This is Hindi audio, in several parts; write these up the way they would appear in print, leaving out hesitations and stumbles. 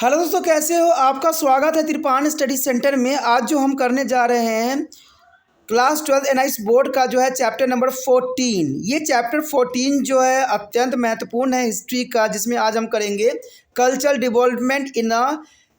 हेलो दोस्तों, कैसे हो? आपका स्वागत है त्रिपान स्टडी सेंटर में। आज जो हम करने जा रहे हैं क्लास 12 एनआईएस बोर्ड का जो है चैप्टर नंबर 14। ये चैप्टर 14 जो है अत्यंत महत्वपूर्ण है हिस्ट्री का, जिसमें आज हम करेंगे कल्चरल डेवलपमेंट इन अ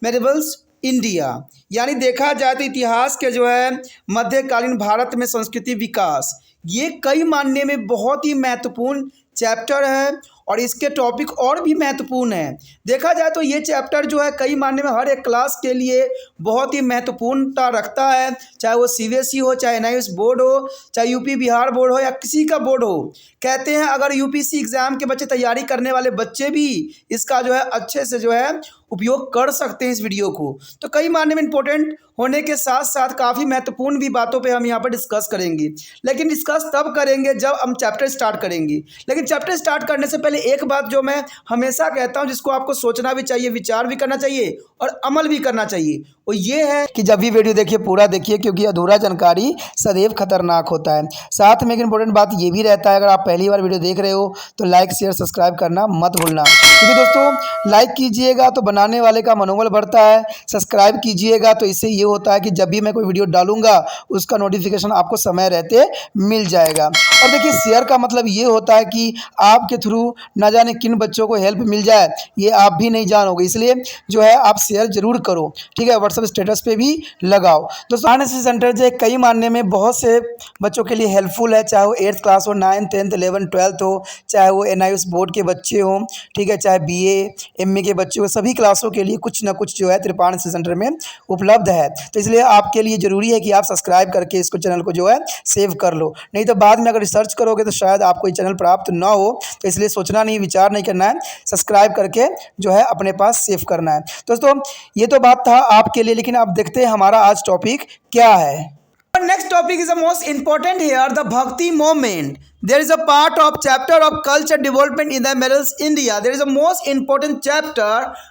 मेरेबल्स इंडिया। यानी देखा जाए तो इतिहास के जो है मध्यकालीन भारत में संस्कृति विकास, ये कई मायने में बहुत ही महत्वपूर्ण चैप्टर है और इसके टॉपिक और भी महत्वपूर्ण है। देखा जाए तो ये चैप्टर जो है कई मायने में हर एक क्लास के लिए बहुत ही महत्वपूर्णता रखता है, चाहे वो सीबीएसई हो, चाहे एनआईएस बोर्ड हो, चाहे यूपी बिहार बोर्ड हो या किसी का बोर्ड हो। कहते हैं अगर यूपीएससी एग्ज़ाम के बच्चे तैयारी करने वाले बच्चे भी इसका जो है अच्छे से जो है उपयोग कर सकते हैं इस वीडियो को। तो कई मायने में इंपॉर्टेंट होने के साथ साथ काफ़ी महत्वपूर्ण भी बातों पे हम यहाँ पर डिस्कस करेंगे, लेकिन डिस्कस तब करेंगे जब हम चैप्टर स्टार्ट करेंगे। लेकिन चैप्टर स्टार्ट करने से पहले एक बात जो मैं हमेशा कहता हूँ, जिसको आपको सोचना भी चाहिए, विचार भी करना चाहिए और अमल भी करना चाहिए, वो ये है कि जब भी वीडियो देखिए पूरा देखिए, क्योंकि अधूरा जानकारी सदैव खतरनाक होता है। साथ में एक इंपॉर्टेंट बात ये भी रहता है, अगर आप पहली बार वीडियो देख रहे हो तो लाइक शेयर सब्सक्राइब करना मत भूलना, क्योंकि दोस्तों लाइक कीजिएगा तो बनाने वाले का मनोबल बढ़ता है, सब्सक्राइब कीजिएगा तो इससे ये होता है कि जब भी मैं कोई वीडियो डालूंगा उसका नोटिफिकेशन आपको समय रहते मिल जाएगा। और देखिए शेयर का मतलब ये होता है कि आपके थ्रू ना जाने किन बच्चों को हेल्प मिल जाए, ये आप भी नहीं जानोगे, इसलिए जो है आप शेयर जरूर करो, ठीक है। व्हाट्सएप स्टेटस पे भी लगाओ। दोस्तों एनआईएस सेंटर जो है कई मानने में बहुत से बच्चों के लिए हेल्पफुल है, चाहे वो 8th क्लास हो, 9th 10th 11th 12th हो, चाहे वो एनआईएस बोर्ड के बच्चे हों, ठीक है, चाहे बीए एमए के बच्चे हो, सभी क्लासों के लिए कुछ ना कुछ जो है त्रिपान सेंटर में उपलब्ध है। तो इसलिए आपके लिए ज़रूरी है कि आप सब्सक्राइब करके इसको चैनल को जो है सेव कर लो, नहीं तो बाद में अगर रिसर्च करोगे तो शायद आपको ये चैनल प्राप्त ना हो। तो इसलिए सोचना नहीं, विचार नहीं करना है, सब्सक्राइब करके जो है अपने पास सेव करना है। दोस्तों ये तो बात था आपके लिए, लेकिन आप देखते हैं हमारा आज टॉपिक क्या है। Next topic is the most important here, the Bhakti movement. There is a part of chapter of culture development in the Medals India. There is a most important chapter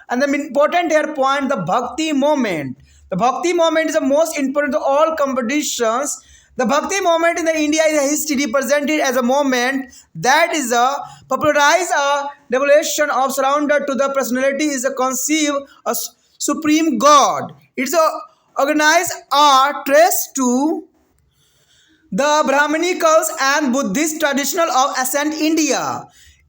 and the important here point, the Bhakti movement. The Bhakti movement is the most important of all competitions. The Bhakti movement in the India is a history represented as a movement that is a popularized a revelation of surrender to the personality is a conceive a supreme God. It's a organized art traced to the Brahmanicals and Buddhist traditional of ancient India.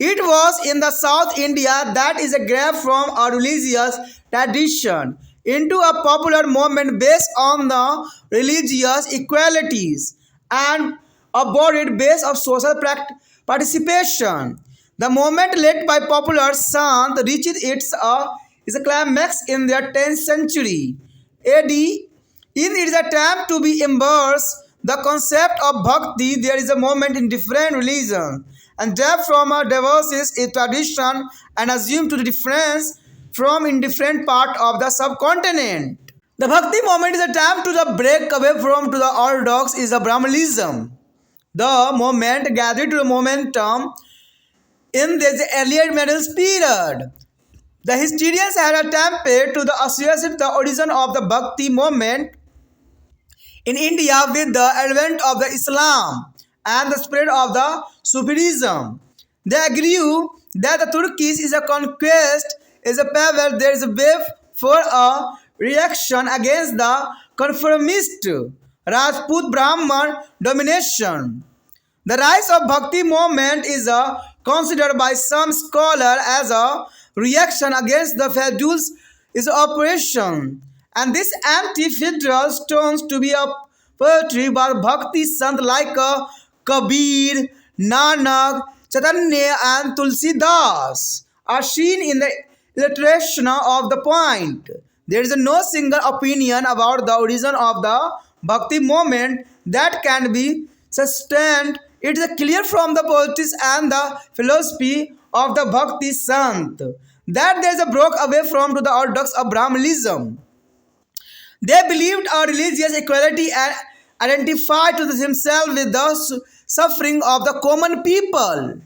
It was in the South India that is a grab from a religious tradition into a popular movement based on the religious equalities and a broad base of social participation. The movement led by popular Sant reached its climax in the 10th century AD. In its attempt to be embrace the concept of bhakti, there is a movement in different religions and derived from a diverse tradition and assumed to the difference from in different part of the subcontinent. The bhakti movement is a attempt to the break away from to the orthodox is a Brahmanism. The movement gathered to the momentum in the earlier Middle period. The historians had attempted to associate the origin of the bhakti movement in India with the advent of the Islam and the spread of the Sufism. They agree that the Turkish is a conquest, is a power, there is a wave for a reaction against the conformist Rajput Brahman domination. The rise of Bhakti movement is considered by some scholars as a reaction against the feudal's oppression. And this anti-feudal turns to be a poetry by Bhakti Sant like Kabir, Nanak, Chaitanya and Tulsidas are seen in the illustration of the point. There is no single opinion about the origin of the Bhakti movement that can be sustained. It is clear from the poetics and the philosophy of the Bhakti Sant that there is a broke away from to the orthodox of Brahmanism. They believed a religious equality and identified to themselves with the suffering of the common people.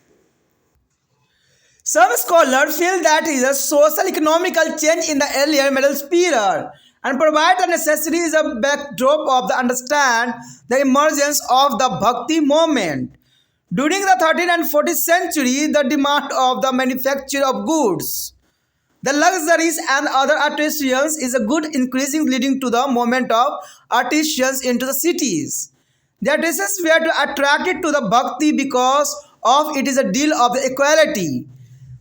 Some scholars feel that is a social economical change in the earlier Middle period and provide the necessary is a backdrop of the understand the emergence of the Bhakti movement. During the 13th and 14th century, the demand of the manufacture of goods, The luxuries and other artisans is a good increasing leading to the movement of artisans into the cities. The artisans were attracted to the bhakti because of it is a deal of the equality.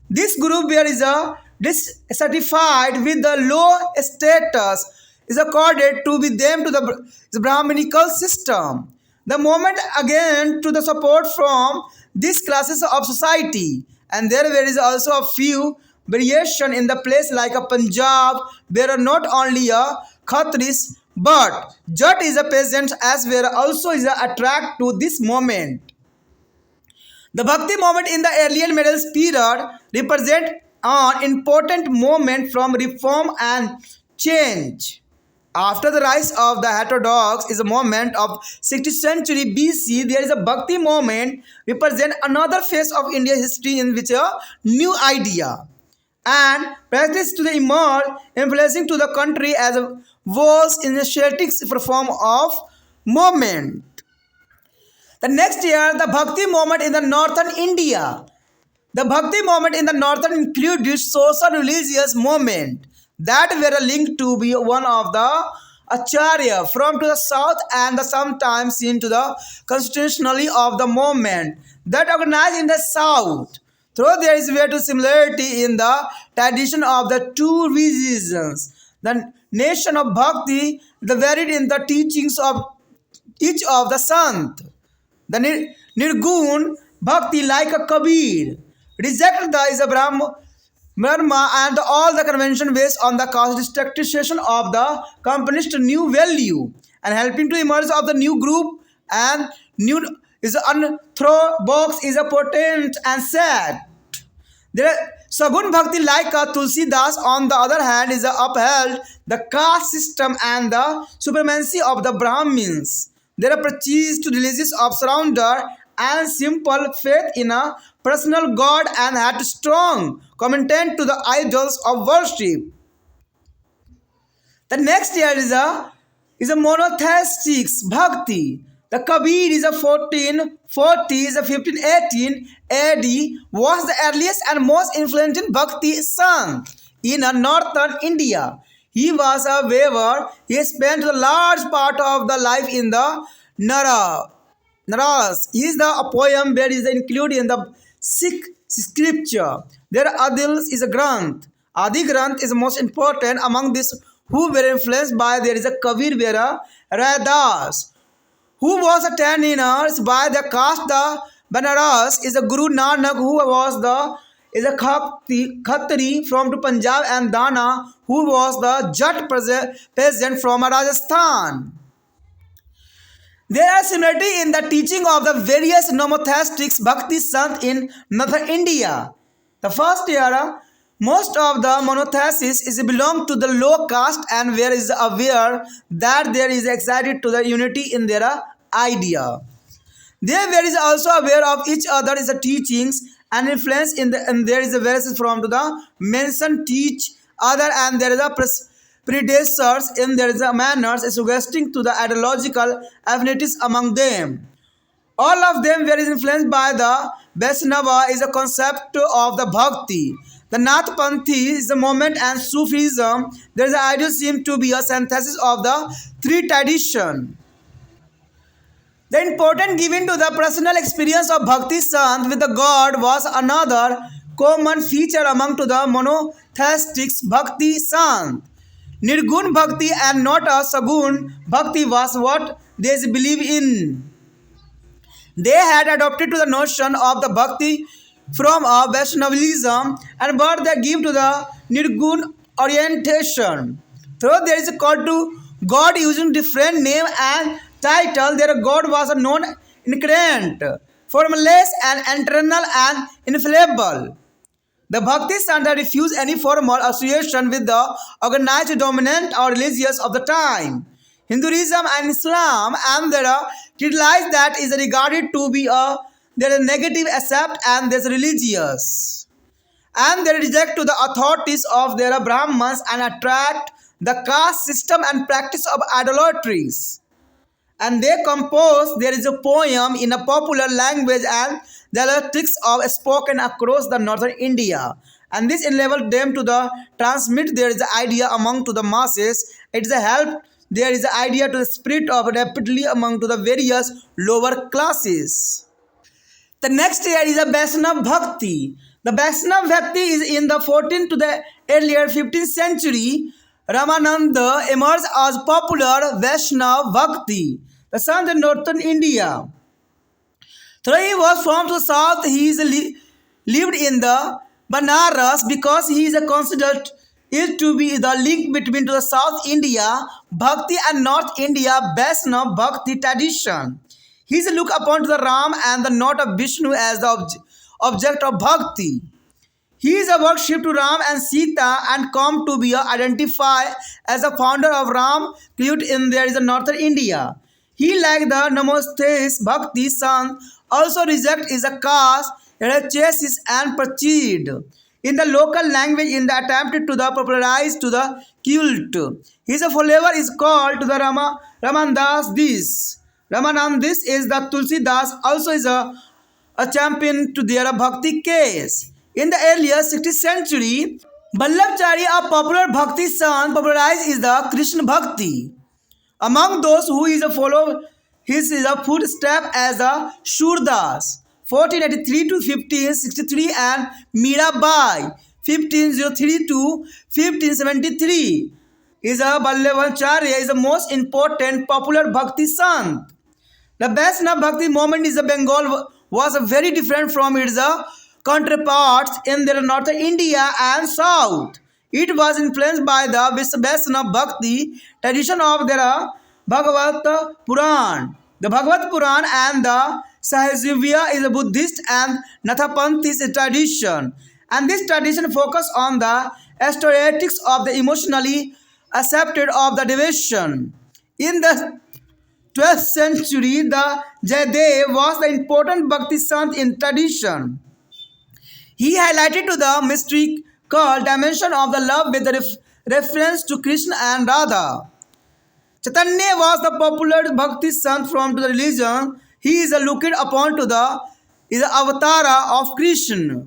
This group where is a dissatisfied with the low status is accorded to be them to the Brahminical system. The movement again to the support from these classes of society, and there is also a few variation in the place like a Punjab where are not only a Khatris but Jat is a peasant as where also is a attract to this moment. The Bhakti movement in the earlier Middle period represent an important moment from reform and change. After the rise of the heterodox is a moment of 60th century BC, there is a Bhakti movement represent another phase of Indian history in which a new idea and practice to the emerge, influencing to the country as a was initiating form of movement. The next year, the Bhakti movement in the northern India. The Bhakti movement in the northern included social religious movement that were linked to be one of the Acharya from to the south and the sometimes seen to the constitutionally of the movement that organized in the south. Though there is very similarity in the tradition of the two religions, the nation of Bhakti the varied in the teachings of each of the sant. The Nirgun Bhakti like a Kabir rejected the is a Brahma and all the convention based on the constitution of the company's new value and helping to emerge of the new group and new is box is a potent and sad. There are Sagun Bhakti like a Tulsi Das on the other hand is upheld the caste system and the supremacy of the Brahmins. They are preached to religious of surrender and simple faith in a personal God and had strong commitment to the idols of worship. The next year is a monotheistic bhakti. The Kabir is a 1440 is a 1518 AD was the earliest and most influential bhakti sant in northern India. He was a weaver. He spent a large part of the life in the Naras. He is the poem where is included in the Sikh scripture. There Adil is a Granth. Adi Granth is most important among these who were influenced by there is a Kabir Vera Raidas, who was a 10 years by the caste the Banaras is a Guru Nanak who was the is a Khatri from to Punjab and Dana who was the Jat peasant from Rajasthan. There are similarity in the teaching of the various monotheistic Bhakti Sant in northern India. The first era, most of the monotheists is belong to the low caste and where is aware that there is excited to the unity in their idea. There is also aware of each other is the teachings and influence in the and there is a various from to the mentioned teach other and there is a predecessors in there is a manners suggesting to the ideological affinities among them. All of them were influenced by the Vaishnava is a concept of the Bhakti. The Nath Panthi is the moment and Sufism. There is an idea seem to be a synthesis of the three traditions. The importance given to the personal experience of Bhakti Sant with the God was another common feature among to the monotheistic Bhakti Sant. Nirgun Bhakti and not a Sagun Bhakti was what they believe in. They had adopted to the notion of the Bhakti from a Vaishnavism and but they give to the Nirgun orientation. Though there is a call to God using different name and title, their God was a non-incarnate, formless and eternal and infallible. The Bhakti Santa refused any formal association with the organized dominant or religious of the time. Hinduism and Islam and their criticized that is regarded to be a there is negative accept and there's religious. And they reject to the authorities of their Brahmans and attract the caste system and practice of idolatries. And they compose there is a poem in a popular language and the lyrics of spoken across the northern India and this enabled them to the transmit there is the idea among to the masses. It is a help there is the idea to the spread of rapidly among to the various lower classes. The next here is a Vaishnava Bhakti. The Vaishnava Bhakti is in the 14th to the earlier 15th century. Ramananda emerged as popular Vaishnava Bhakti, the son of northern India. Though he was from the south, he lived in the Banaras because he is considered it to be the link between to the South India Bhakti and North India Vaishnava Bhakti tradition. He is looked upon to the Ram and the not of Vishnu as the object of Bhakti. He is a worship to Ram and Sita and come to be identified as the founder of Ram cult in there is a northern India. He like the Namaste Bhakti son also reject is a caste, chases and proceed in the local language in the attempt to the popularize to the cult. His follower is called to the Ramandas this. Ramanandis is the Tulsidas also is a champion to their bhakti case. In the earlier 16th century, Vallabhchari, a popular bhakti son, popularized is the Krishna Bhakti. Among those who is a follow his is a footstep as a Shurdas, 1483 to 1563, and Mirabai, 1503 to 1573. Is a Vallabhacharya is the most important popular bhakti sant. The Vaishnava Bhakti movement is a Bengal was very different from its counterparts in the northern India and south. It was influenced by the Vaishnava Bhakti tradition of their Bhagavad Puran. The Bhagavad Puran and the Sahasvya is a Buddhist and Nathapanthist tradition. And this tradition focus on the aesthetics of the emotionally accepted of the devotion. In the 12th century, the Jayadev was the important Bhakti Sant in tradition. He highlighted to the mystical dimension of the love with the reference to Krishna and Radha. Chaitanya was the popular Bhakti Sant from the religion. He is looked upon to the is the avatar of Krishna.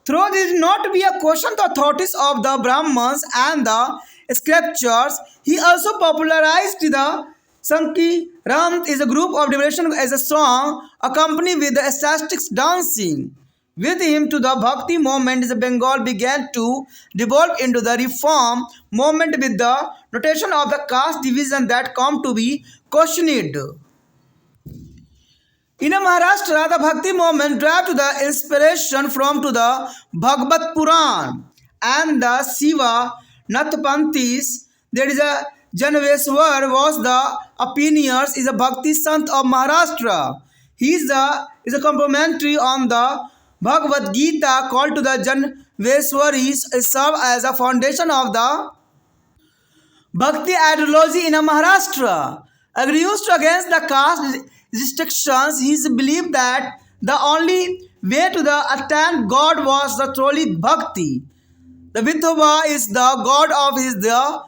Though this is not to be a question the authorities of the Brahmins and the scriptures, he also popularized the Sanki Ram is a group of devotion as a song accompanied with the statistics dancing. With him to the Bhakti movement, the Bengal began to devolve into the reform movement with the notation of the caste division that come to be questioned. In Maharashtra, the Bhakti movement drew to the inspiration from to the Bhagavad Puran and the Shiva Nathapanthis. There is a Janaveswar was the opinions is a Bhakti Sant of Maharashtra. He is a commentary on the Bhagavad Gita called to the Janaveswaris serve as a foundation of the Bhakti ideology in Maharashtra. Agrees against the caste restrictions, he believed that the only way to the attain God was the truly Bhakti. The Vithoba is the god of his the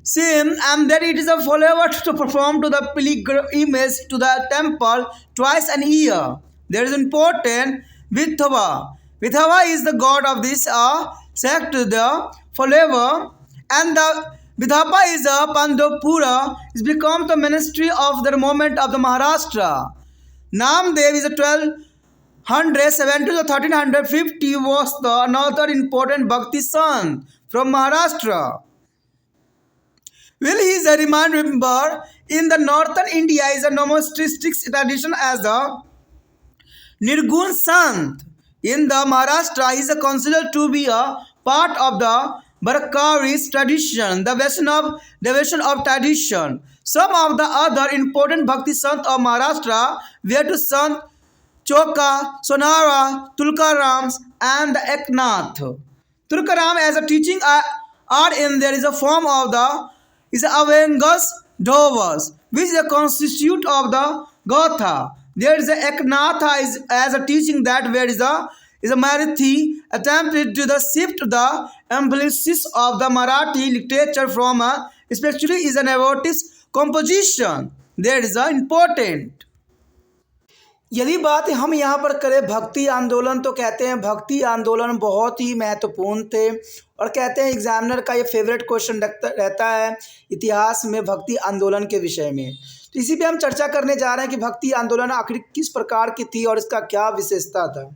same, and that it is a follower to perform to the pilgrimage to the temple twice a year. There is important Vithoba. Vithoba is the god of this sect, the follower, and the Vidhapa is a Pandopura. It becomes the ministry of the moment of the Maharashtra. Namdev is a 1270 to 1350 was the another important Bhakti son from Maharashtra. Well, he is a remember in the northern India is a monastic tradition as the Nirgun Sant. In the Maharashtra, he is considered to be a part of the Barakari's tradition, the Vaishnava devotion of tradition. Some of the other important Bhakti Sant of Maharashtra were to Sant Choka, Sonara, Tulkarams, and the Eknath. Tulkaram as a teaching art in there is a form of the is Avengas Dovas, which is a constitute of the Gotha. There is a Eknatha is as a teaching that where is a Marathi attempted to the shift the emphasis of the Marathi literature from especially is an evocative composition. There is a important. यदि बात हम यहाँ पर करें भक्ति आंदोलन, तो कहते हैं भक्ति आंदोलन बहुत ही महत्वपूर्ण थे और कहते हैं एग्जामिनर का ये फेवरेट क्वेश्चन रहता है इतिहास में भक्ति आंदोलन के विषय में। तो इसी पे हम चर्चा करने जा रहे हैं कि भक्ति आंदोलन आखिर किस प्रकार की थी और इसका क्या विशेषता था।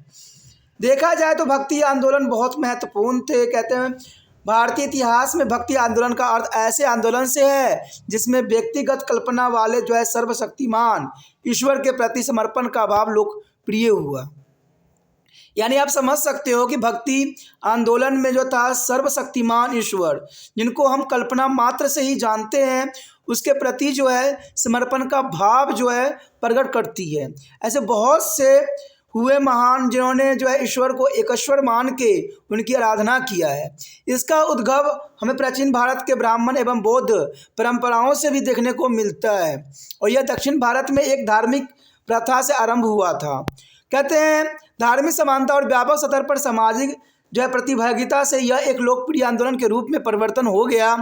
देखा जाए तो भक्ति आंदोलन बहुत महत्वपूर्ण थे। कहते हैं भारतीय इतिहास में भक्ति आंदोलन का अर्थ ऐसे आंदोलन से है जिसमें व्यक्तिगत कल्पना वाले जो है सर्वशक्तिमान ईश्वर के प्रति समर्पण का भाव लोकप्रिय हुआ। यानी आप समझ सकते हो कि भक्ति आंदोलन में जो था सर्वशक्तिमान ईश्वर, जिनको हम कल्पना मात्र से ही जानते हैं, उसके प्रति जो है समर्पण का भाव जो है प्रकट करती है। ऐसे बहुत से हुए महान जिन्होंने जो है ईश्वर को एकश्वर मान के उनकी आराधना किया है। इसका उद्भव हमें प्राचीन भारत के ब्राह्मण एवं बौद्ध परंपराओं से भी देखने को मिलता है और यह दक्षिण भारत में एक धार्मिक प्रथा से आरंभ हुआ था। कहते हैं धार्मिक समानता और व्यापक स्तर पर सामाजिक जो है प्रतिभागिता से यह एक लोकप्रिय आंदोलन के रूप में परिवर्तन हो गया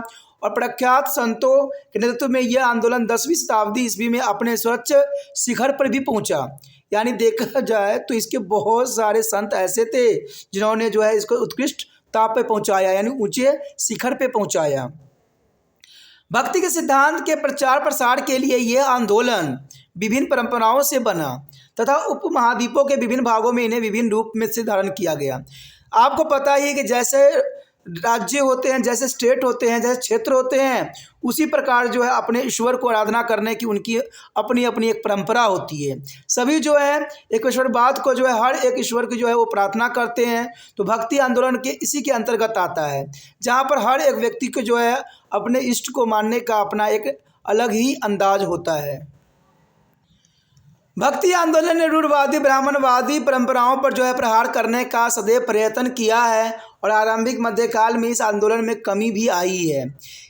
और प्रख्यात संतों के नेतृत्व में यह आंदोलन 10वीं शताब्दी ईस्वी में अपने सर्वोच्च शिखर पर भी पहुंचा। यानी देखा जाए तो इसके बहुत सारे संत ऐसे थे जिन्होंने जो है इसको उत्कृष्टता पे पहुंचाया, यानी ऊंचे शिखर पे पहुंचाया। भक्ति के सिद्धांत के प्रचार प्रसार के लिए यह आंदोलन विभिन्न परंपराओं से बना तथा उपमहाद्वीपों के विभिन्न भागों में इन्हें विभिन्न रूप में से धारण किया गया। आपको पता ही है कि जैसे राज्य होते हैं, जैसे स्टेट होते हैं, जैसे क्षेत्र होते हैं, उसी प्रकार जो है अपने ईश्वर को आराधना करने की उनकी अपनी अपनी एक परंपरा होती है। सभी जो है एक ईश्वरवाद को जो है हर एक ईश्वर की जो है वो प्रार्थना करते हैं। तो भक्ति आंदोलन के इसी के अंतर्गत आता है, जहाँ पर हर एक व्यक्ति को जो है अपने इष्ट को मानने का अपना एक अलग ही अंदाज होता है। भक्ति आंदोलन ने रूढ़वादी ब्राह्मणवादी परंपराओं पर जो है प्रहार करने का सदैव प्रयत्न किया है और आरंभिक मध्यकाल में इस आंदोलन में कमी भी आई है।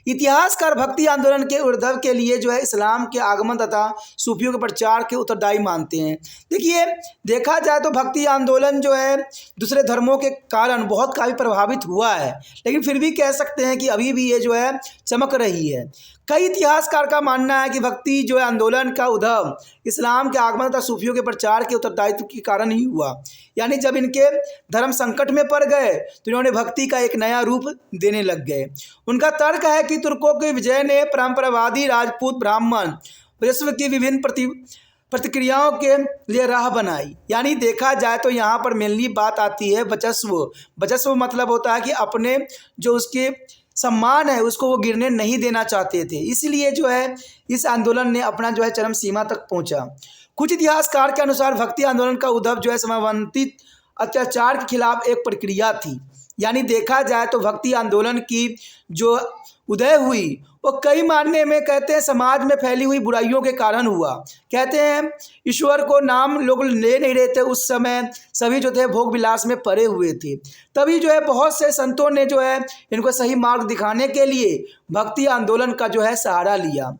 इतिहासकार भक्ति आंदोलन के उद्भव के लिए जो है इस्लाम के आगमन तथा सूफियों के प्रचार के उत्तरदायी मानते हैं। देखिए देखा जाए तो भक्ति आंदोलन जो है दूसरे धर्मों के कारण बहुत काफ़ी प्रभावित हुआ है, लेकिन फिर भी कह सकते हैं कि अभी भी ये जो है चमक रही है। कई इतिहासकार का मानना है कि भक्ति जो है आंदोलन का उद्भव इस्लाम के आगमन तथा सूफियों के प्रचार के उत्तरदायित्व के कारण ही हुआ। यानी जब इनके धर्म संकट में पड़ गए तो इन्होंने भक्ति का एक नया रूप देने लग गए। उनका तर्क है कि तुर्कों के विजय ने परंपरावादी राजपूत ब्राह्मण विश्व की विभिन्न प्रतिक्रियाओं के लिए राह बनाई। यानी देखा जाए तो यहाँ पर मेनली बात आती है वचस्व। वचस्व मतलब होता है कि अपने जो उसके सम्मान है उसको वो गिरने नहीं देना चाहते थे, इसलिए जो है इस आंदोलन ने अपना जो है चरम सीमा तक पहुंचा। कुछ इतिहासकार के अनुसार भक्ति आंदोलन का उद्भव जो है समवंतित अत्याचार के खिलाफ एक प्रक्रिया थी। यानी देखा जाए तो भक्ति आंदोलन की जो उदय हुई वो कई मानने में कहते हैं समाज में फैली हुई बुराइयों के कारण हुआ। कहते हैं ईश्वर को नाम लोग ले नहीं रहे थे उस समय, सभी जो थे भोग विलास में पड़े हुए थे। तभी जो है बहुत से संतों ने जो है इनको सही मार्ग दिखाने के लिए भक्ति आंदोलन का जो है सहारा लिया।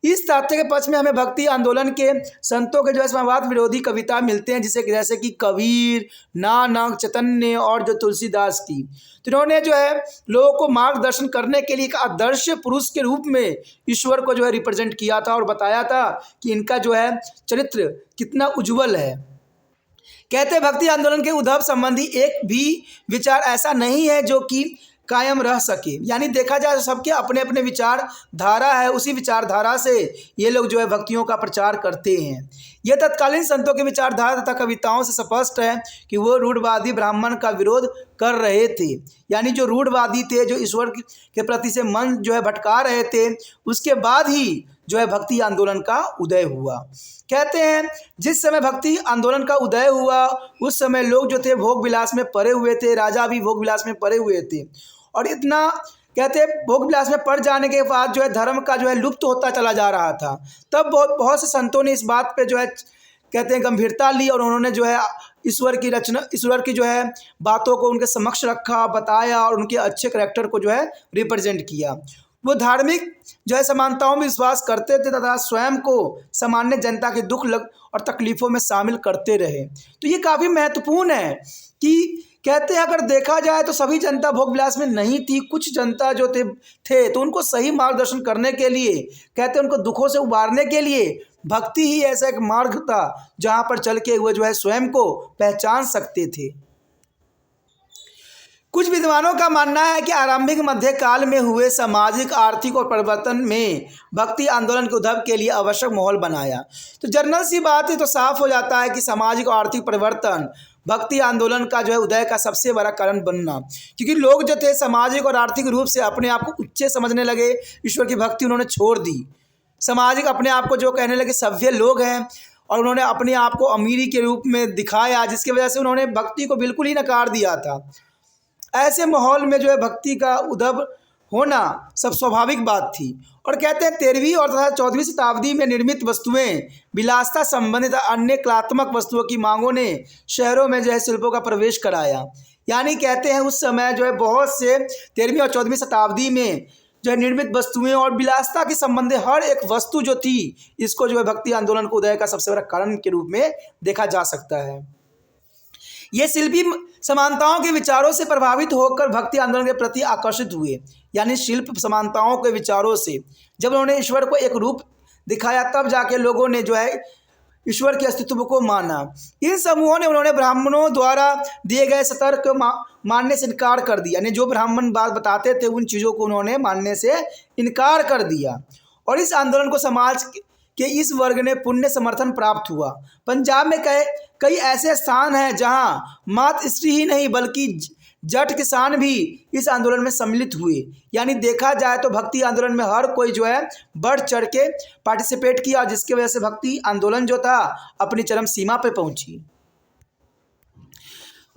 इस तथ्य के पक्ष में हमें भक्ति आंदोलन के संतों के जो है समाजवाद विरोधी कविता मिलते हैं, जैसे कि कबीर, नानक, चैतन्य और जो तुलसीदास की। तो इन्होंने जो है लोगों को मार्गदर्शन करने के लिए एक आदर्श पुरुष के रूप में ईश्वर को जो है रिप्रेजेंट किया था और बताया था कि इनका जो है चरित्र कितना उज्जवल है। कहते हैं भक्ति आंदोलन के उद्भव संबंधी एक भी विचार ऐसा नहीं है जो कि कायम रह सके। यानी देखा जाए तो सबके अपने अपने विचार धारा है, उसी विचारधारा से ये लोग जो है भक्तियों का प्रचार करते हैं। यह तत्कालीन संतों की विचारधारा तथा कविताओं से स्पष्ट है कि वो रूढ़वादी ब्राह्मण का विरोध कर रहे थे। यानी जो रूढ़वादी थे, जो ईश्वर के प्रति से मन जो है भटका रहे थे, उसके बाद ही जो है भक्ति आंदोलन का उदय हुआ। कहते हैं जिस समय भक्ति आंदोलन का उदय हुआ उस समय लोग जो थे भोग विलास में पड़े हुए थे, राजा भी भोग विलास में पड़े हुए थे और इतना कहते हैं भोग विलास में पड़ जाने के बाद जो है धर्म का जो है लुप्त होता चला जा रहा था। तब बहुत से संतों ने इस बात पे जो है कहते हैं गंभीरता ली और उन्होंने जो है ईश्वर की जो है बातों को उनके समक्ष रखा, बताया और उनके अच्छे करैक्टर को जो है रिप्रेजेंट किया। वो धार्मिक जो है समानताओं में विश्वास करते थे तथा स्वयं को सामान्य जनता के दुख लग और तकलीफ़ों में शामिल करते रहे। तो ये काफ़ी महत्वपूर्ण है कि कहते हैं अगर देखा जाए तो सभी जनता भोग विलास में नहीं थी। कुछ जनता जो थे तो उनको सही मार्गदर्शन करने के लिए, कहते हैं उनको दुखों से उबारने के लिए भक्ति ही ऐसा एक मार्ग था जहाँ पर चल के वो जो है स्वयं को पहचान सकते थे। कुछ विद्वानों का मानना है कि आरंभिक मध्यकाल में हुए सामाजिक आर्थिक और परिवर्तन में भक्ति आंदोलन के उद्भव के लिए आवश्यक माहौल बनाया। तो जनरल सी बात है तो साफ हो जाता है कि सामाजिक और आर्थिक परिवर्तन भक्ति आंदोलन का जो है उदय का सबसे बड़ा कारण बनना, क्योंकि लोग जो थे सामाजिक और आर्थिक रूप से अपने आप को उच्च समझने लगे। ईश्वर की भक्ति उन्होंने छोड़ दी। सामाजिक अपने आप को जो कहने लगे सभ्य लोग हैं और उन्होंने अपने आप को अमीरी के रूप में दिखाया, जिसकी वजह से उन्होंने भक्ति को बिल्कुल ही नकार दिया था। ऐसे माहौल में जो है भक्ति का उद्भव होना सब स्वाभाविक बात थी। और कहते हैं 13वीं और तथा 14वीं शताब्दी में निर्मित वस्तुएं, विलासता संबंधित अन्य कलात्मक वस्तुओं की मांगों ने शहरों में जो है शिल्पों का प्रवेश कराया। यानी कहते हैं उस समय जो है बहुत से 13वीं और 14वीं शताब्दी में जो है निर्मित वस्तुएं और विलासता के संबंधित हर एक वस्तु जो थी, इसको जो है भक्ति आंदोलन को उदय का सबसे बड़ा कारण के रूप में देखा जा सकता है। ये शिल्पी समानताओं के विचारों से प्रभावित होकर भक्ति आंदोलन के प्रति आकर्षित हुए। यानी शिल्प समानताओं के विचारों से जब उन्होंने ईश्वर को एक रूप दिखाया, तब जाके लोगों ने जो है ईश्वर के अस्तित्व को माना। इन समूहों ने उन्होंने ब्राह्मणों द्वारा दिए गए सतर्क मानने से इनकार कर दिया। यानी जो ब्राह्मण बात बताते थे उन चीज़ों को उन्होंने मानने से इनकार कर दिया। और इस आंदोलन को समाज के इस वर्ग ने पुण्य समर्थन प्राप्त हुआ। पंजाब में कई ऐसे स्थान हैं जहां मात्र स्त्री ही नहीं बल्कि जट किसान भी इस आंदोलन में सम्मिलित हुए। यानी देखा जाए तो भक्ति आंदोलन में हर कोई जो है बढ़ चढ़ के पार्टिसिपेट किया, जिसकी वजह से भक्ति आंदोलन जो था अपनी चरम सीमा पर पहुंची।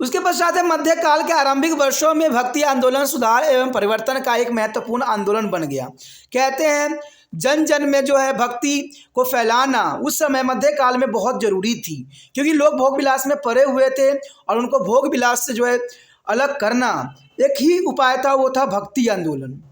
उसके पश्चात मध्यकाल के आरंभिक वर्षों में भक्ति आंदोलन सुधार एवं परिवर्तन का एक महत्वपूर्ण आंदोलन बन गया। कहते हैं जन जन में जो है भक्ति को फैलाना उस समय मध्यकाल में बहुत ज़रूरी थी, क्योंकि लोग भोग विलास में पड़े हुए थे और उनको भोग विलास से जो है अलग करना एक ही उपाय था, वो था भक्ति आंदोलन।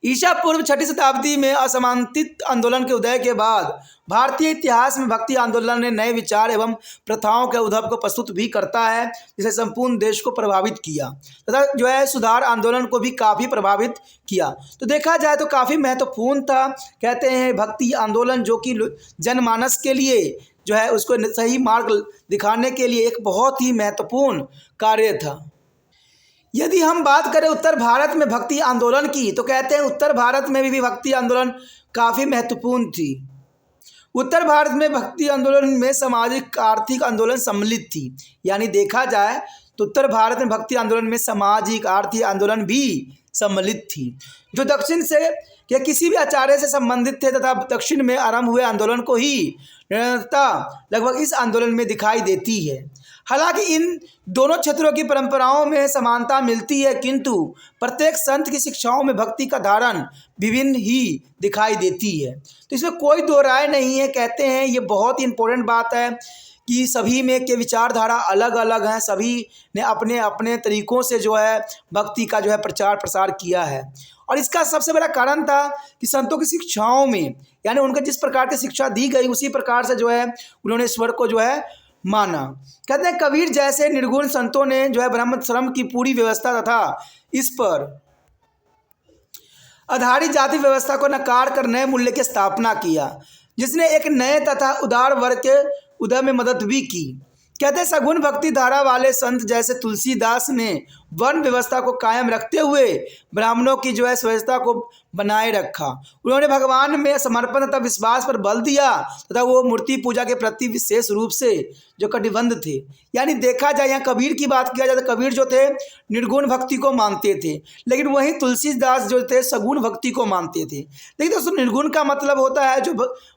ईसा पूर्व 6वीं शताब्दी में असमांतित आंदोलन के उदय के बाद भारतीय इतिहास में भक्ति आंदोलन ने नए विचार एवं प्रथाओं के उद्भव को प्रस्तुत भी करता है, जिसे संपूर्ण देश को प्रभावित किया तथा जो है सुधार आंदोलन को भी काफ़ी प्रभावित किया। तो देखा जाए तो काफ़ी महत्वपूर्ण था। कहते हैं भक्ति आंदोलन जो कि जनमानस के लिए जो है उसको सही मार्ग दिखाने के लिए एक बहुत ही महत्वपूर्ण कार्य था। यदि हम बात करें उत्तर भारत में भक्ति आंदोलन की, तो कहते हैं उत्तर भारत में भी भक्ति आंदोलन काफ़ी महत्वपूर्ण थी। उत्तर भारत में भक्ति आंदोलन में सामाजिक आर्थिक आंदोलन सम्मिलित थी। यानी देखा जाए तो उत्तर भारत में भक्ति आंदोलन में सामाजिक आर्थिक आंदोलन भी सम्मिलित थी, जो दक्षिण से या किसी भी आचार्य से संबंधित थे तथा दक्षिण में आरंभ हुए आंदोलन को ही निरंतरता लगभग इस आंदोलन में दिखाई देती है। हालांकि इन दोनों क्षेत्रों की परंपराओं में समानता मिलती है, किंतु प्रत्येक संत की शिक्षाओं में भक्ति का धारण विभिन्न ही दिखाई देती है। तो इसमें कोई दो राय नहीं है। कहते हैं ये बहुत ही इम्पोर्टेंट बात है कि सभी में के विचारधारा अलग अलग हैं, सभी ने अपने अपने तरीक़ों से जो है भक्ति का जो है प्रचार प्रसार किया है। और इसका सबसे बड़ा कारण था कि संतों की शिक्षाओं में, यानी उनको जिस प्रकार की शिक्षा दी गई उसी प्रकार से जो है उन्होंने ईश्वर को जो है माना। कहते हैं कबीर जैसे निर्गुण संतों ने जो है ब्रह्मश्रम की पूरी व्यवस्था तथा इस पर आधारित जाति व्यवस्था को नकार कर नए मूल्य की स्थापना किया, जिसने एक नए तथा उदार वर्ग के उदय में मदद भी की। कहते हैं सगुण भक्ति धारा वाले संत जैसे तुलसीदास ने वर्ण व्यवस्था को कायम रखते हुए ब्राह्मणों की जो है स्वच्छता को बनाए रखा। उन्होंने भगवान में समर्पण तथा विश्वास पर बल दिया तथा वो मूर्ति पूजा के प्रति विशेष रूप से जो कटिबद्ध थे। यानी देखा जाए यहाँ कबीर की बात किया जाए तो कबीर जो थे निर्गुण भक्ति को मानते थे, लेकिन वहीं तुलसीदास जो थे सगुण भक्ति को मानते थे। लेकिन दोस्तों निर्गुण का मतलब होता है जो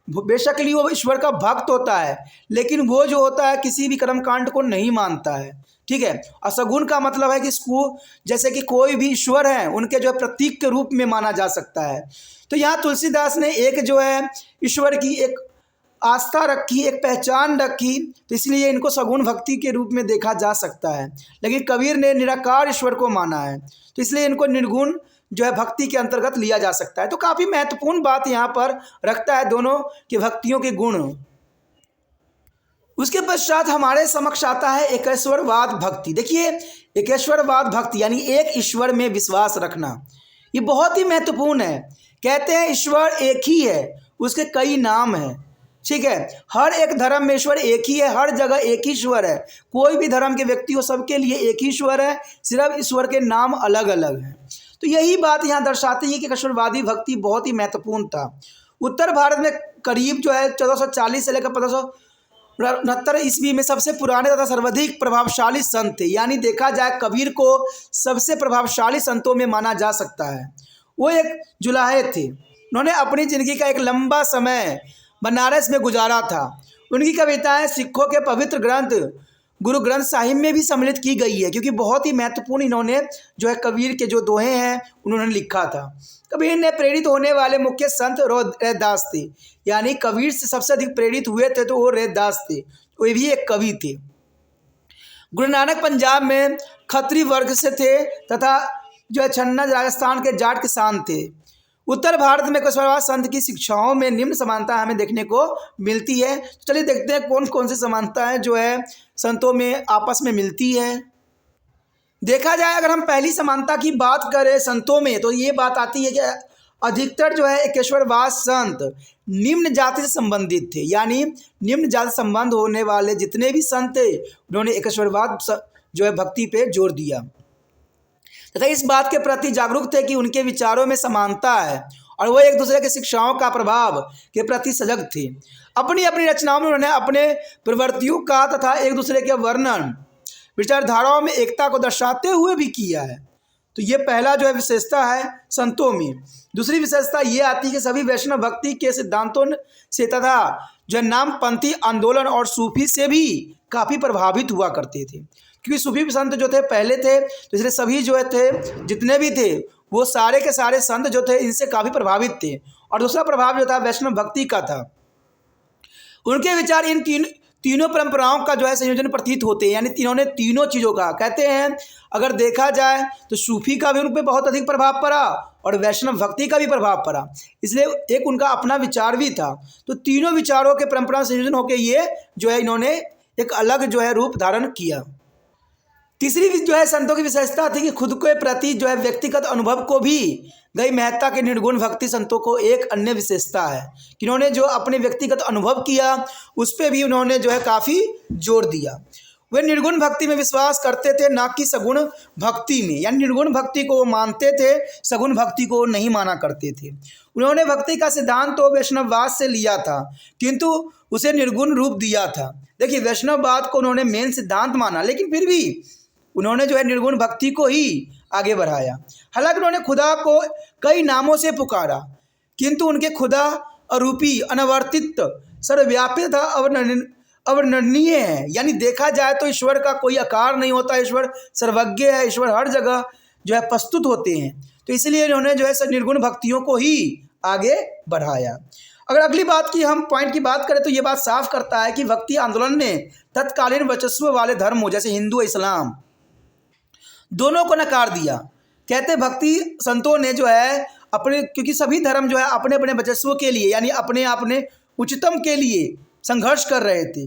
बेशक वो ईश्वर का भक्त होता है, लेकिन वो जो होता है किसी भी कर्मकांड को नहीं मानता है। ठीक है। और सगुण का मतलब है कि इसको जैसे कि कोई भी ईश्वर है उनके जो है प्रतीक के रूप में माना जा सकता है। तो यहाँ तुलसीदास ने एक जो है ईश्वर की एक आस्था रखी, एक पहचान रखी, तो इसलिए इनको सगुण भक्ति के रूप में देखा जा सकता है। लेकिन कबीर ने निराकार ईश्वर को माना है, तो इसलिए इनको निर्गुण जो है भक्ति के अंतर्गत लिया जा सकता है। तो काफ़ी महत्वपूर्ण बात यहाँ पर रखता है दोनों के भक्तियों के गुण। उसके पश्चात हमारे समक्ष आता है एकेश्वरवाद भक्ति। देखिए, एकेश्वरवाद भक्ति यानी एक ईश्वर में विश्वास रखना, ये बहुत ही महत्वपूर्ण है। कहते हैं ईश्वर एक ही है, उसके कई नाम हैं। ठीक है, हर एक धर्म में ईश्वर एक ही है, हर जगह एक ही ईश्वर है। कोई भी धर्म के व्यक्ति हो, सबके लिए एक ही ईश्वर है, सिर्फ ईश्वर के नाम अलग अलग हैं। तो यही बात यहाँ दर्शाती है कि एकेश्वरवादी भक्ति बहुत ही महत्वपूर्ण था। उत्तर भारत में करीब जो है 1440 से लेकर 1569 ईस्वी में सबसे पुराने तथा सर्वाधिक प्रभावशाली संत थे। यानी देखा जाए कबीर को सबसे प्रभावशाली संतों में माना जा सकता है। वो एक जुलाहे थे, उन्होंने अपनी ज़िंदगी का एक लंबा समय बनारस में गुजारा था। उनकी कविताएं सिखों के पवित्र ग्रंथ गुरु ग्रंथ साहिब में भी सम्मिलित की गई है, क्योंकि बहुत ही महत्वपूर्ण इन्होंने जो है कबीर के जो दोहे हैं उन्होंने लिखा था। कबीर ने प्रेरित होने वाले मुख्य संत रैदास थे, यानी कबीर से सबसे अधिक प्रेरित हुए थे तो वो रैदास थे, वो भी एक कवि थे। गुरु नानक पंजाब में खत्री वर्ग से थे तथा जो है छन्ना राजस्थान के जाट किसान थे। उत्तर भारत में एकेश्वरवाद संत की शिक्षाओं में निम्न समानता हमें देखने को मिलती है। तो चलिए देखते हैं कौन कौन सी समानताएं जो है संतों में आपस में मिलती है। देखा जाए अगर हम पहली समानता की बात करें संतों में, तो ये बात आती है कि अधिकतर जो है एकेश्वरवाद संत निम्न जाति से संबंधित थे। यानी निम्न जाति संबंध होने वाले जितने भी संत थे उन्होंने एकेश्वरवाद जो है भक्ति पे जोर दिया तथा इस बात के प्रति जागरूक थे कि उनके विचारों में समानता है और वो एक दूसरे की शिक्षाओं का प्रभाव के प्रति सजग थे। अपनी अपनी रचनाओं में उन्होंने अपने प्रवृत्तियों का तथा एक दूसरे के वर्णन विचारधाराओं में एकता को दर्शाते हुए भी किया है। तो ये पहला जो है विशेषता है संतों में। दूसरी विशेषता ये आती है कि सभी वैष्णव भक्ति के सिद्धांतों से तथा जो नामपंथी आंदोलन और सूफी से भी काफ़ी प्रभावित हुआ करते थे, क्योंकि सूफी संत जो थे पहले थे, तो इसलिए सभी जो थे जितने भी थे वो सारे के सारे संत जो थे इनसे काफ़ी प्रभावित थे। और दूसरा प्रभाव जो था वैष्णव भक्ति का था। उनके विचार इन तीनों परंपराओं का जो है संयोजन प्रतीत होते हैं, यानी इन्होंने तीनों चीज़ों का कहते हैं अगर देखा जाए तो सूफी का भी उन पर बहुत अधिक प्रभाव पड़ा और वैष्णव भक्ति का भी प्रभाव पड़ा, इसलिए एक उनका अपना विचार भी था। तो तीनों विचारों के परंपरा संयोजन होकर ये जो है इन्होंने एक अलग जो है रूप धारण किया। तीसरी जो है संतों की विशेषता थी कि खुद के प्रति जो है व्यक्तिगत अनुभव को भी गई महत्ता के निर्गुण भक्ति संतों को एक अन्य विशेषता है कि इन्होंने जो अपने व्यक्तिगत अनुभव किया उस पर भी उन्होंने जो है काफ़ी जोर दिया। वे निर्गुण भक्ति में विश्वास करते थे, ना कि सगुण भक्ति में, यानी निर्गुण भक्ति को वो मानते थे, सगुण भक्ति को नहीं माना करते थे। उन्होंने भक्ति का सिद्धांत तो वैष्णववाद से लिया था किंतु उसे निर्गुण रूप दिया था। देखिए, वैष्णववाद को उन्होंने मेन सिद्धांत माना, लेकिन फिर भी उन्होंने जो है निर्गुण भक्ति को ही आगे बढ़ाया। हालांकि उन्होंने खुदा को कई नामों से पुकारा किंतु उनके खुदा अरूपी, अनवर्तित, सर्वव्यापी तथा अवर्णनीय है। यानी देखा जाए तो ईश्वर का कोई आकार नहीं होता, ईश्वर सर्वज्ञ है, ईश्वर हर जगह जो है प्रस्तुत होते हैं। तो इसलिए इन्होंने जो है निर्गुण भक्तियों को ही आगे बढ़ाया। अगर अगली बात की हम पॉइंट की बात करें तो ये बात साफ करता है कि भक्ति आंदोलन ने तत्कालीन वर्चस्व वाले धर्मों जैसे हिंदू इस्लाम दोनों को नकार दिया। कहते भक्ति संतों ने जो है अपने, क्योंकि सभी धर्म जो है अपने अपने वर्चस्व के लिए यानी अपने उच्चतम के लिए संघर्ष कर रहे थे,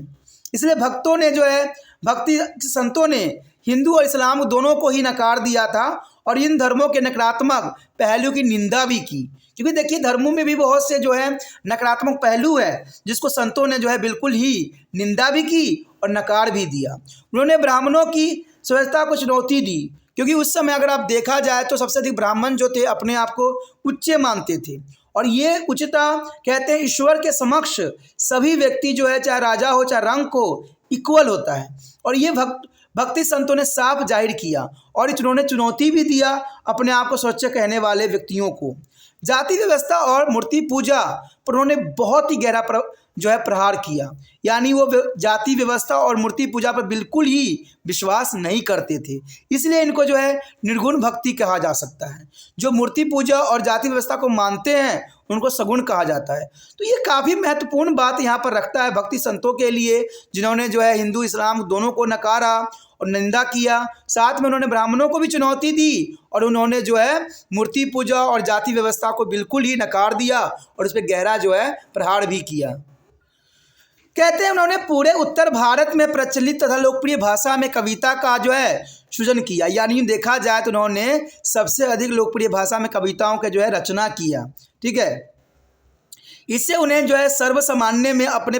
इसलिए भक्तों ने जो है भक्ति संतों ने हिंदू और इस्लाम दोनों को ही नकार दिया था और इन धर्मों के नकारात्मक पहलू की निंदा भी की। क्योंकि देखिए धर्मों में भी बहुत से जो है नकारात्मक पहलू है जिसको संतों ने जो है बिल्कुल ही निंदा भी की और नकार भी दिया। उन्होंने ब्राह्मणों की स्वच्छता को चुनौती दी, क्योंकि उस समय अगर आप देखा जाए तो सबसे अधिक ब्राह्मण जो थे अपने आप को उच्च मानते थे और ये उच्चता कहते हैं ईश्वर के समक्ष सभी व्यक्ति जो है चाहे राजा हो चाहे रंक हो इक्वल होता है। और ये भक्ति संतों ने साफ जाहिर किया और इन्होंने चुनौती भी दिया अपने आप को स्वच्छ कहने वाले व्यक्तियों को। जाति व्यवस्था और मूर्ति पूजा पर उन्होंने बहुत ही गहरा जो है प्रहार किया, यानी वो जाति व्यवस्था और मूर्ति पूजा पर बिल्कुल ही विश्वास नहीं करते थे, इसलिए इनको जो है निर्गुण भक्ति कहा जा सकता है। जो मूर्ति पूजा और जाति व्यवस्था को मानते हैं उनको सगुण कहा जाता है। तो ये काफ़ी महत्वपूर्ण बात यहाँ पर रखता है भक्ति संतों के लिए, जिन्होंने जो है हिंदू इस्लाम दोनों को नकारा और निंदा किया। साथ में उन्होंने ब्राह्मणों को भी चुनौती दी और उन्होंने जो है मूर्ति पूजा और जाति व्यवस्था को बिल्कुल ही नकार दिया और उस पर गहरा जो है प्रहार भी किया। कहते हैं उन्होंने पूरे उत्तर भारत में प्रचलित तथा लोकप्रिय भाषा में कविता का जो है सृजन किया। यानी देखा जाए तो उन्होंने सबसे अधिक लोकप्रिय भाषा में कविताओं के जो है रचना किया। ठीक है, इससे उन्हें जो है सर्वसामान्य में अपने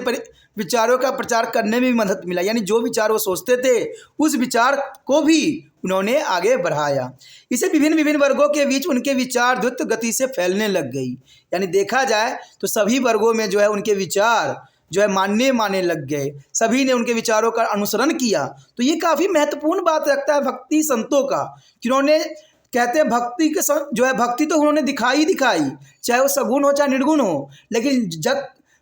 विचारों का प्रचार करने में भी मदद मिला। यानी जो विचार वो सोचते थे उस विचार को भी उन्होंने आगे बढ़ाया। इससे विभिन्न विभिन्न वर्गों के बीच उनके विचार द्रुत गति से फैलने लग गई। यानी देखा जाए तो सभी वर्गों में जो है उनके विचार जो है मानने लग गए, सभी ने उनके विचारों का अनुसरण किया। तो ये काफ़ी महत्वपूर्ण बात रखता है भक्ति संतों का, जिन्होंने कहते हैं भक्ति के जो है भक्ति तो उन्होंने दिखाई, चाहे वो सगुण हो चाहे निर्गुण हो, लेकिन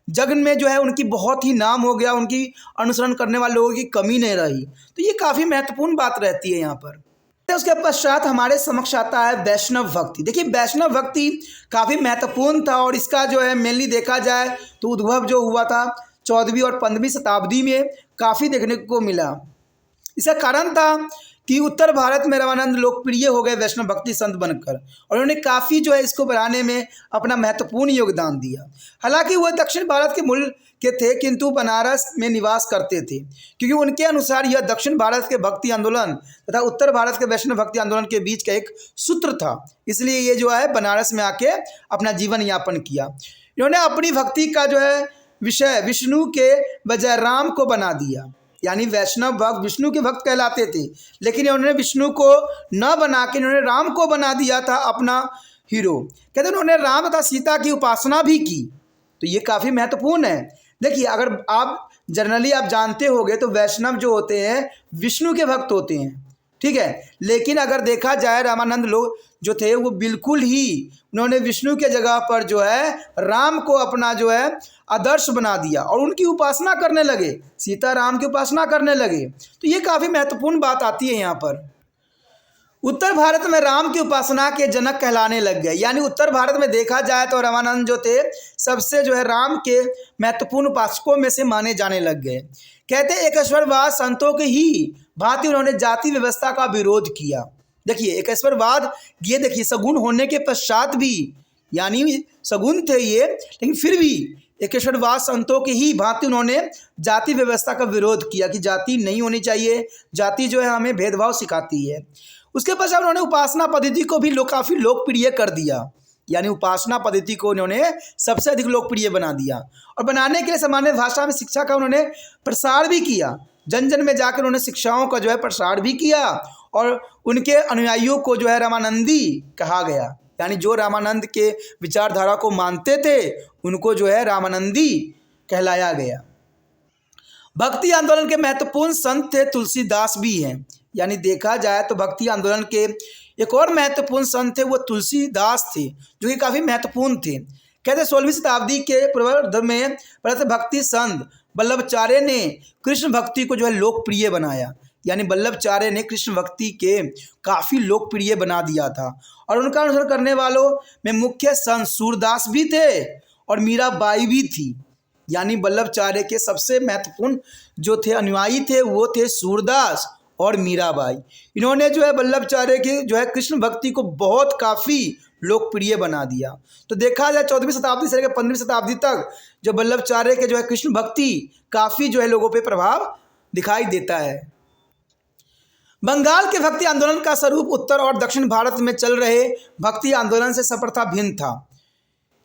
जग में जो है उनकी बहुत ही नाम हो गया, उनकी अनुसरण करने वाले लोगों की कमी नहीं रही। तो ये काफ़ी महत्वपूर्ण बात रहती है यहाँ पर। उसके पश्चात हमारे समक्ष आता है वैष्णव भक्ति। देखिए वैष्णव भक्ति काफ़ी महत्वपूर्ण था और इसका जो है मेनली देखा जाए तो उद्भव जो हुआ था 14वीं और 15वीं शताब्दी में काफ़ी देखने को मिला। इसका कारण था कि उत्तर भारत में रामानंद लोकप्रिय हो गए वैष्णव भक्ति संत बनकर और उन्होंने काफ़ी जो है इसको बढ़ाने में अपना महत्वपूर्ण योगदान दिया। हालांकि वह दक्षिण भारत के मूल के थे किंतु बनारस में निवास करते थे, क्योंकि उनके अनुसार यह दक्षिण भारत के भक्ति आंदोलन तथा उत्तर भारत के वैष्णव भक्ति आंदोलन के बीच का एक सूत्र था। इसलिए ये जो है बनारस में आके अपना जीवन यापन किया। इन्होंने अपनी भक्ति का जो है विषय विष्णु के बजाय राम को बना दिया। यानी वैष्णव भक्त विष्णु के भक्त कहलाते थे, लेकिन इन्होंने विष्णु को न बना के इन्होंने राम को बना दिया था अपना हीरो। कहते उन्होंने राम तथा सीता की उपासना भी की। तो ये काफ़ी महत्वपूर्ण है। देखिए अगर आप जनरली आप जानते होंगे तो वैष्णव जो होते हैं विष्णु के भक्त होते हैं, ठीक है, लेकिन अगर देखा जाए रामानंद लोग जो थे वो बिल्कुल ही उन्होंने विष्णु के जगह पर जो है राम को अपना जो है आदर्श बना दिया और उनकी उपासना करने लगे, सीता राम की उपासना करने लगे। तो ये काफ़ी महत्वपूर्ण बात आती है यहाँ पर। उत्तर भारत में राम की उपासना के जनक कहलाने लग गए। यानी उत्तर भारत में देखा जाए तो रामानंद जो थे सबसे जो है राम के महत्वपूर्ण उपासकों में से माने जाने लग गए। कहते एकेश्वरवाद संतों के ही भांति उन्होंने जाति व्यवस्था का विरोध किया। देखिए एकेश्वरवाद ये देखिए सगुण होने के पश्चात भी, यानी सगुण थे ये, लेकिन फिर भी एकेश्वरवाद संतों के ही भांति उन्होंने जाति व्यवस्था का विरोध किया कि जाति नहीं होनी चाहिए, जाति जो है हमें भेदभाव सिखाती है। उसके पश्चात उन्होंने उपासना पद्धति को भी काफ़ी लोकप्रिय कर दिया। यानी उपासना पद्धति को उन्होंने सबसे अधिक लोकप्रिय बना दिया और बनाने के लिए सामान्य भाषा में शिक्षा का उन्होंने प्रसार भी किया। जन जन में जाकर उन्होंने शिक्षाओं का जो है प्रसार भी किया और उनके अनुयायियों को जो है रामानंदी कहा गया। यानी जो रामानंद के विचारधारा को मानते थे उनको जो है रामानंदी कहलाया गया। भक्ति आंदोलन के महत्वपूर्ण संत थे तुलसीदास भी हैं। यानी देखा जाए तो भक्ति आंदोलन के एक और महत्वपूर्ण संत थे वो तुलसीदास थे, जो कि काफ़ी महत्वपूर्ण थे। कहते 16वीं शताब्दी के पूर्वार्ध में प्रसिद्ध भक्ति संत वल्लभाचार्य ने कृष्ण भक्ति को जो है लोकप्रिय बनाया। यानी वल्लभाचार्य ने कृष्ण भक्ति के काफ़ी लोकप्रिय बना दिया था और उनका अनुसरण करने वालों में मुख्य संत सूरदास भी थे और मीराबाई भी थी। यानी वल्लभाचार्य के सबसे महत्वपूर्ण जो थे अनुयायी थे वो थे सूरदास और मीराबाई। इन्होंने जो है वल्लभाचार्य की जो है कृष्ण भक्ति को बहुत काफ़ी लोकप्रिय बना दिया। तो देखा जाए 14वीं शताब्दी से लेकर 15वीं शताब्दी तक जो वल्लभाचार्य के जो है कृष्ण भक्ति काफ़ी जो है लोगों पे प्रभाव दिखाई देता है। बंगाल के भक्ति आंदोलन का स्वरूप उत्तर और दक्षिण भारत में चल रहे भक्ति आंदोलन से सर्वथा भिन्न था।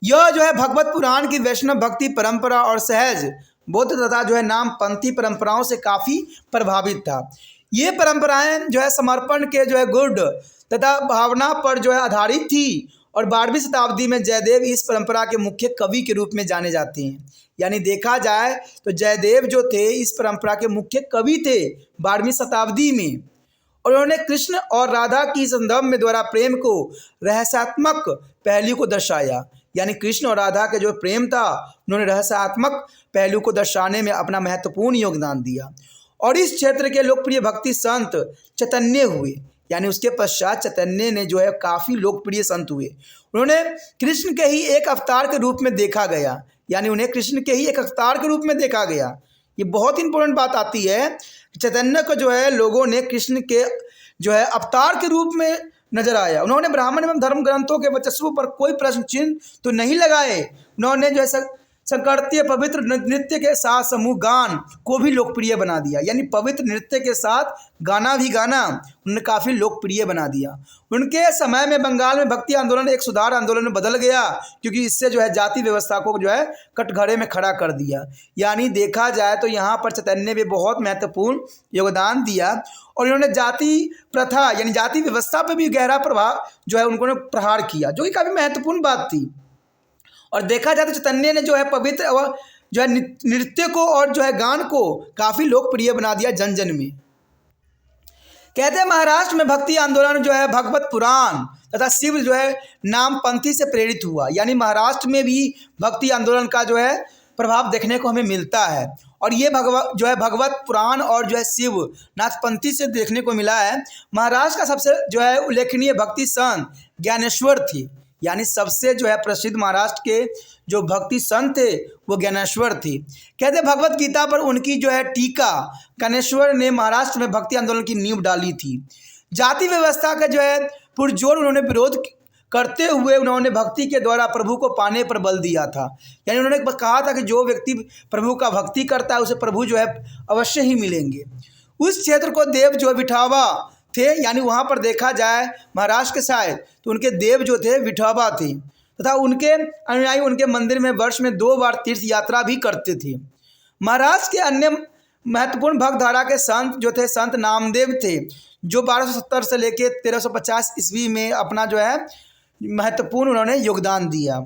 यह जो है भगवत पुराण की वैष्णव भक्ति परंपरा और सहज बौद्ध तथा जो है नामपंथी परंपराओं से काफ़ी प्रभावित था। ये परंपराएं जो है समर्पण के जो है गुण तथा भावना पर जो है आधारित थी और 12वीं शताब्दी में जयदेव इस परंपरा के मुख्य कवि के रूप में जाने जाते हैं। यानी देखा जाए तो जयदेव जो थे इस परंपरा के मुख्य कवि थे 12वीं शताब्दी में और उन्होंने कृष्ण और राधा की संदर्भ में द्वारा प्रेम को रहस्यात्मक पहलू को दर्शाया। यानी कृष्ण और राधा के जो प्रेम था उन्होंने रहस्यात्मक पहलू को दर्शाने में अपना महत्वपूर्ण योगदान दिया और इस क्षेत्र के लोकप्रिय भक्ति संत चैतन्य हुए। यानी उसके पश्चात चैतन्य ने जो है काफ़ी लोकप्रिय संत हुए। उन्होंने कृष्ण के ही एक अवतार के रूप में देखा गया। यानी उन्हें कृष्ण के ही एक अवतार के रूप में देखा गया। ये बहुत इंपॉर्टेंट बात आती है। चैतन्य को जो है लोगों ने कृष्ण के जो है अवतार के रूप में नजर आया। उन्होंने ब्राह्मण एवं धर्म ग्रंथों के वर्चस्व पर कोई प्रश्न चिन्ह तो नहीं लगाए। उन्होंने जो है संकर्तीय पवित्र नृत्य के साथ समूह गान को भी लोकप्रिय बना दिया, यानी पवित्र नृत्य के साथ गाना भी गाना उन्होंने काफ़ी लोकप्रिय बना दिया। उनके समय में बंगाल में भक्ति आंदोलन एक सुधार आंदोलन में बदल गया, क्योंकि इससे जो है जाति व्यवस्था को जो है कटघरे में खड़ा कर दिया। यानी देखा जाए तो यहाँ पर चैतन्य भी बहुत महत्वपूर्ण योगदान दिया और इन्होंने जाति प्रथा यानी जाति व्यवस्था पर भी गहरा प्रभाव जो है उन्होंने प्रहार किया, जो कि काफ़ी महत्वपूर्ण बात थी। और देखा जाए तो चैतन्य ने जो है पवित्र और जो है नृत्य को और जो है गान को काफ़ी लोकप्रिय बना दिया जन जन में। कहते हैं महाराष्ट्र में भक्ति आंदोलन जो है भगवत पुराण तथा शिव जो है नाम पंथी से प्रेरित हुआ, यानी महाराष्ट्र में भी भक्ति आंदोलन का जो है प्रभाव देखने को हमें मिलता है। और ये भगवत पुराण और जो है शिव नाथपंथी से देखने को मिला है। महाराष्ट्र का सबसे जो है उल्लेखनीय भक्ति संत ज्ञानेश्वर थे, यानी सबसे जो है प्रसिद्ध महाराष्ट्र के जो भक्ति संत थे वो ज्ञानेश्वर थे। कहते भगवत गीता पर उनकी जो है टीका ज्ञानेश्वर ने महाराष्ट्र में भक्ति आंदोलन की नींव डाली थी। जाति व्यवस्था का जो है पुरजोर उन्होंने विरोध करते हुए उन्होंने भक्ति के द्वारा प्रभु को पाने पर बल दिया था। यानी उन्होंने कहा था कि जो व्यक्ति प्रभु का भक्ति करता है उसे प्रभु जो है अवश्य ही मिलेंगे। उस क्षेत्र को देव जो विठोबा थे, यानी वहाँ पर देखा जाए महाराष्ट्र के शायद तो उनके देव जो थे विठोबा थे तथा उनके अनुयायी उनके मंदिर में वर्ष में 2 बार तीर्थ यात्रा भी करते थे। महाराष्ट्र के अन्य महत्वपूर्ण भक्त धारा के संत जो थे संत नामदेव थे, जो 1270 से लेकर 1350 ईस्वी में अपना जो है महत्वपूर्ण उन्होंने योगदान दिया।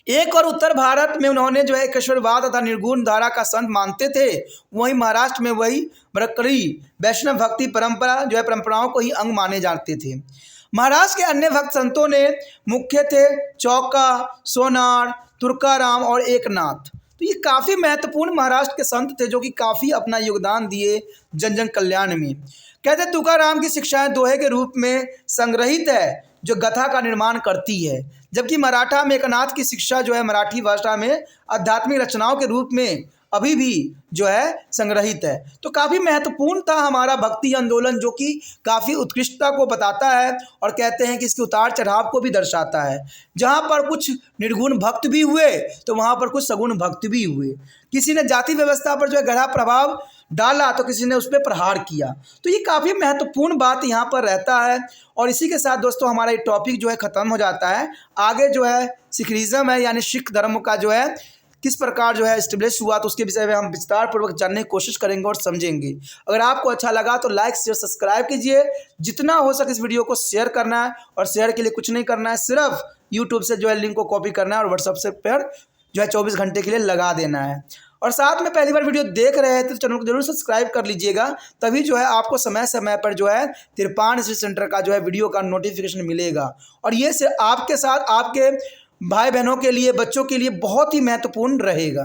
एक और उत्तर भारत में उन्होंने जो है ईश्वरवाद तथा निर्गुण धारा का संत मानते थे, वहीं महाराष्ट्र में वही बरकरी वैष्णव भक्ति परंपरा जो है परंपराओं को ही अंग माने जाते थे। महाराष्ट्र के अन्य भक्त संतों ने मुख्य थे चौका, सोनार, तुर्काराम और एकनाथ। तो ये काफ़ी महत्वपूर्ण महाराष्ट्र के संत थे जो कि काफ़ी अपना योगदान दिए जन जन कल्याण में। कहते तुकाराम की शिक्षाएं दोहे के रूप में संग्रहित है जो गाथा का निर्माण करती है, जबकि मराठा में एकनाथ की शिक्षा जो है मराठी भाषा में आध्यात्मिक रचनाओं के रूप में अभी भी जो है संग्रहित है। तो काफ़ी महत्वपूर्ण था हमारा भक्ति आंदोलन, जो कि काफ़ी उत्कृष्टता को बताता है और कहते हैं कि इसके उतार चढ़ाव को भी दर्शाता है। जहाँ पर कुछ निर्गुण भक्त भी हुए तो वहाँ पर कुछ सगुण भक्त भी हुए। किसी ने जाति व्यवस्था पर जो है गहरा प्रभाव डाला तो किसी ने उस पर प्रहार किया। तो ये काफ़ी महत्वपूर्ण बात यहाँ पर रहता है। और इसी के साथ दोस्तों हमारा ये टॉपिक जो है ख़त्म हो जाता है। आगे जो है सिखिज्म है, यानी सिख धर्म का जो है किस प्रकार जो है एस्टेब्लिश हुआ, तो उसके विषय में हम विस्तार पूर्वक जानने की कोशिश करेंगे और समझेंगे। अगर आपको अच्छा लगा तो लाइक शेयर सब्सक्राइब कीजिए। जितना हो सके इस वीडियो को शेयर करना है, और शेयर के लिए कुछ नहीं करना है, सिर्फ यूट्यूब से जो है लिंक को कॉपी करना है और व्हाट्सएप से पर जो है 24 घंटे के लिए लगा देना है। और साथ में पहली बार वीडियो देख रहे हैं तो चैनल को जरूर सब्सक्राइब कर लीजिएगा, तभी जो है आपको समय समय पर जो है तिरपान स्टडी सेंटर का जो है वीडियो का नोटिफिकेशन मिलेगा। और ये से आपके साथ आपके भाई बहनों के लिए, बच्चों के लिए बहुत ही महत्वपूर्ण रहेगा।